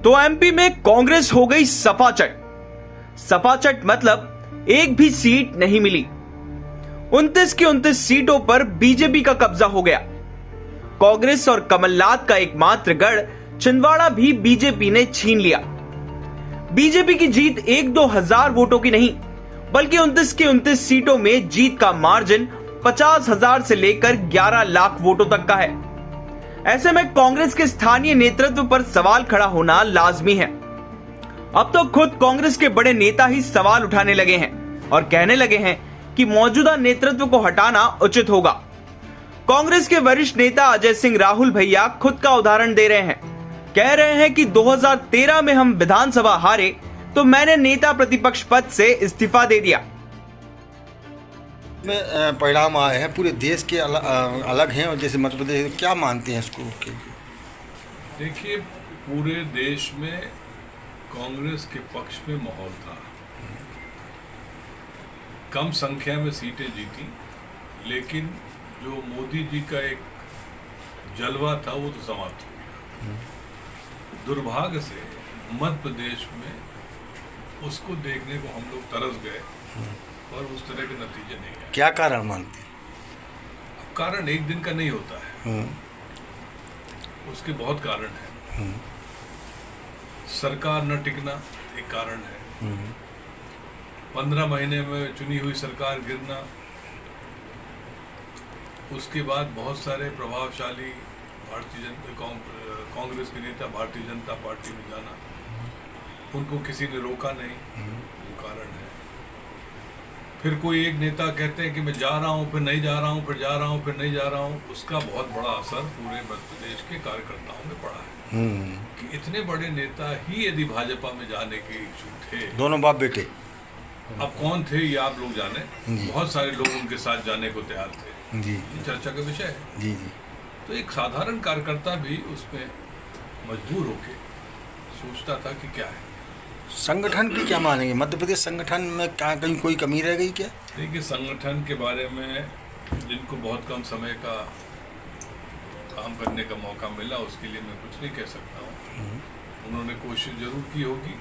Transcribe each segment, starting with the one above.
तो एमपी में कांग्रेस हो गई सपाचट। सपाचट मतलब एक भी सीट नहीं मिली। 29 की 29 सीटों पर बीजेपी का कब्जा हो गया। कांग्रेस और कमलनाथ का एकमात्र गढ़ छिंदवाड़ा भी बीजेपी ने छीन लिया। बीजेपी की जीत 1-2 हजार वोटों की नहीं, बल्कि 29 की 29 सीटों में जीत का मार्जिन 50,000 से लेकर 11 लाख वोटों तक का है। ऐसे में कांग्रेस के स्थानीय नेतृत्व पर सवाल खड़ा होना लाजमी है। अब तो खुद कांग्रेस के बड़े नेता ही सवाल उठाने लगे हैं और कहने लगे हैं कि मौजूदा नेतृत्व को हटाना उचित होगा। कांग्रेस के वरिष्ठ नेता अजय सिंह राहुल भैया खुद का उदाहरण दे रहे हैं। कह रहे हैं कि 2013 में हम विधानसभा हारे तो मैंने नेता प्रतिपक्ष पद से इस्तीफा दे दिया। में परिणाम आए हैं पूरे देश के अलग हैं, और जैसे मध्य प्रदेश, क्या मानते हैं इसको? देखिए, पूरे देश में कांग्रेस के पक्ष में माहौल था। कम संख्या में सीटें जीती, लेकिन जो मोदी जी का एक जलवा था वो तो समाप्त हो। दुर्भाग्य से मध्य प्रदेश में उसको देखने को हम लोग तरस गए और उस तरह के नतीजे नहीं आए। क्या कारण मानते हैं? अब कारण एक दिन का नहीं होता है, उसके बहुत कारण हैं। सरकार न टिकना एक कारण है। 15 महीने में चुनी हुई सरकार गिरना, उसके बाद बहुत सारे प्रभावशाली कांग्रेस के नेता भारतीय जनता पार्टी में जाना, उनको किसी ने रोका नहीं, वो कारण है। फिर कोई एक नेता कहते हैं कि मैं जा रहा हूँ, फिर नहीं जा रहा हूँ, फिर जा रहा हूँ, फिर नहीं जा रहा हूँ, उसका बहुत बड़ा असर पूरे मध्य प्रदेश के कार्यकर्ताओं में पड़ा है। कि इतने बड़े नेता ही यदि भाजपा में जाने के इच्छुक थे, दोनों बाप बेटे, अब कौन थे ये आप लोग जाने, बहुत सारे लोग उनके साथ जाने को तैयार थे। जी, ये चर्चा का विषय है। जी जी। तो एक साधारण कार्यकर्ता भी उसमें मजबूर होके सोचता था कि क्या है। संगठन की क्या मानेंगे? मध्य प्रदेश संगठन में क्या कहीं कोई कमी रह गई क्या? देखिए, संगठन के बारे में जिनको बहुत कम समय का काम करने का मौका मिला, उसके लिए मैं कुछ नहीं कह सकता हूँ। उन्होंने कोशिश जरूर की होगी,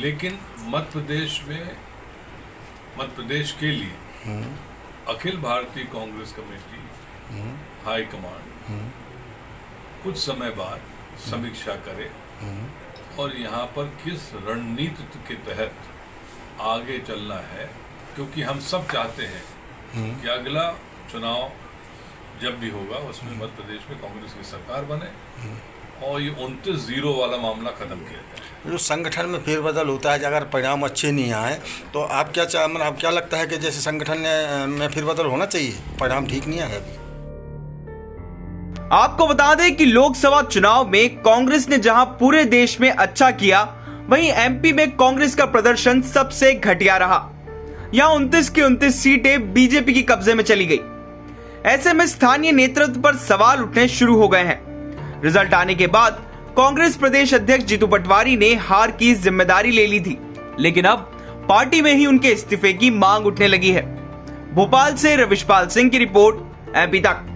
लेकिन मध्य प्रदेश के लिए Akhil Bharatiya Congress committee high command कुछ समय बाद समीक्षा करे और यहाँ पर किस रणनीति के तहत आगे चलना है, क्योंकि हम सब चाहते हैं कि अगला चुनाव जब भी होगा उसमें मध्य प्रदेश में कांग्रेस की सरकार बने और ये 29-0 वाला मामला खत्म किया जाए। जो संगठन में फेरबदल होता है, अगर परिणाम अच्छे नहीं आए तो आप क्या लगता है कि जैसे संगठन में फेरबदल होना चाहिए? परिणाम ठीक नहीं आया अभी। आपको बता दें कि लोकसभा चुनाव में कांग्रेस ने जहां पूरे देश में अच्छा किया, वहीं एमपी में कांग्रेस का प्रदर्शन सबसे घटिया रहा। यहां 29 की 29 सीटें बीजेपी की कब्जे में चली गई। ऐसे में स्थानीय नेतृत्व पर सवाल उठने शुरू हो गए हैं। रिजल्ट आने के बाद कांग्रेस प्रदेश अध्यक्ष जीतू पटवारी ने हार की जिम्मेदारी ले ली थी, लेकिन अब पार्टी में ही उनके इस्तीफे की मांग उठने लगी है। भोपाल से रविशपाल सिंह की रिपोर्ट, एमपी तक।